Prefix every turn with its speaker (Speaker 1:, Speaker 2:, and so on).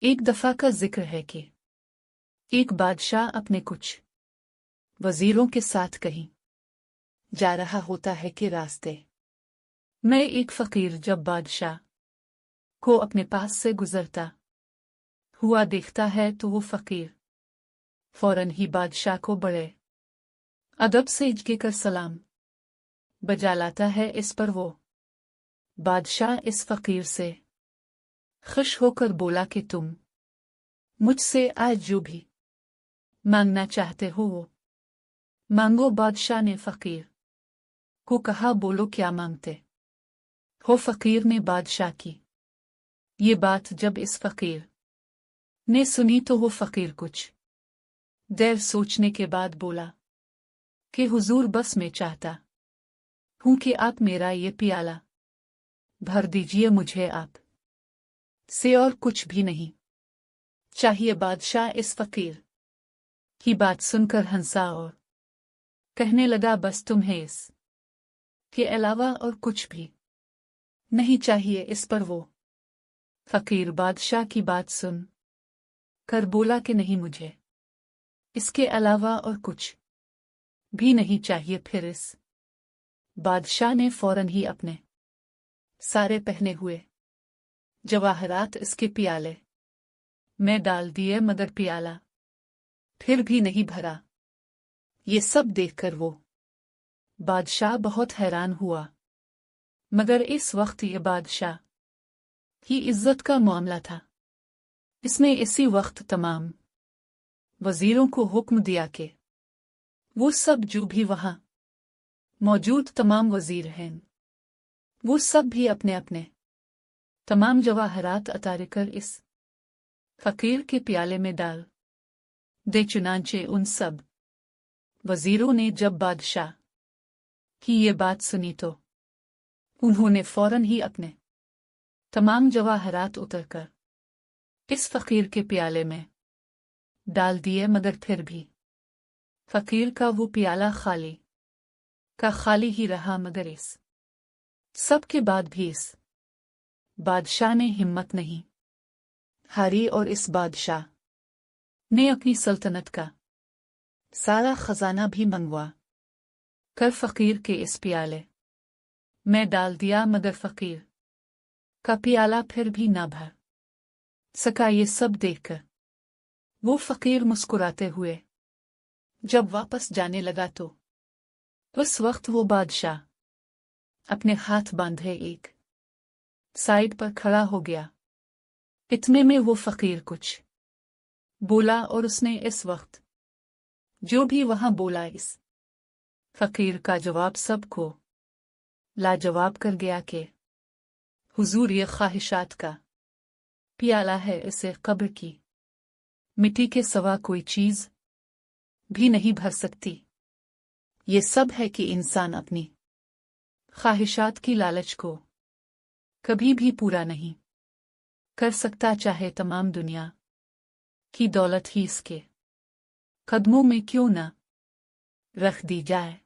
Speaker 1: एक दफा का जिक्र है कि एक बादशाह अपने कुछ वजीरों के साथ कहीं जा रहा होता है कि रास्ते में एक फकीर जब बादशाह को अपने पास से गुजरता हुआ देखता है तो वो फकीर फौरन ही बादशाह को बड़े अदब से इजके कर सलाम बजा लाता है। इस पर वो बादशाह इस फकीर से खुश होकर बोला कि तुम मुझसे आज जो भी मांगना चाहते हो वो मांगो। बादशाह ने फकीर को कहा, बोलो क्या मांगते हो। फकीर ने बादशाह की ये बात जब इस फकीर ने सुनी तो वो फकीर कुछ देर सोचने के बाद बोला कि हुजूर बस मैं चाहता हूं कि आप मेरा ये प्याला भर दीजिए, मुझे आप से और कुछ भी नहीं चाहिए। बादशाह इस फकीर की बात सुनकर हंसा और कहने लगा, बस तुम्हें इस के अलावा और कुछ भी नहीं चाहिए। इस पर वो फकीर बादशाह की बात सुन कर बोला कि नहीं, मुझे इसके अलावा और कुछ भी नहीं चाहिए। फिर इस बादशाह ने फौरन ही अपने सारे पहने हुए जवाहरात इसके प्याले में डाल दिए, मगर प्याला फिर भी नहीं भरा। ये सब देखकर वो बादशाह बहुत हैरान हुआ, मगर इस वक्त ये बादशाह की इज्जत का मामला था। इसने इसी वक्त तमाम वजीरों को हुक्म दिया कि वो सब जो भी वहां मौजूद तमाम वजीर हैं वो सब भी अपने अपने तमाम जवाहरात उतारकर इस फकीर के प्याले में डाल दे। चुनांचे उन सब वजीरों ने जब बादशाह की ये बात सुनी तो उन्होंने फौरन ही अपने तमाम जवाहरात उतरकर इस फकीर के प्याले में डाल दिए, मगर फिर भी फकीर का वो प्याला खाली का खाली ही रहा। मगर इस सब के बाद भी इस बादशाह ने हिम्मत नहीं हारी और इस बादशाह ने अपनी सल्तनत का सारा खजाना भी मंगवा कर फकीर के इस प्याले में डाल दिया, मगर फकीर का प्याला फिर भी ना भर सका। ये सब देखकर वो फकीर मुस्कुराते हुए जब वापस जाने लगा तो उस वक्त वो बादशाह अपने हाथ बांधे एक साइड पर खड़ा हो गया। इतने में वो फकीर कुछ बोला और उसने इस वक्त जो भी वहां बोला इस फकीर का जवाब सबको लाजवाब कर गया कि हुजूर ये ख्वाहिशात का प्याला है, इसे कब्र की मिट्टी के सिवा कोई चीज भी नहीं भर सकती। ये सब है कि इंसान अपनी ख्वाहिशात की लालच को कभी भी पूरा नहीं कर सकता, चाहे तमाम दुनिया की दौलत ही इसके कदमों में क्यों न रख दी जाए।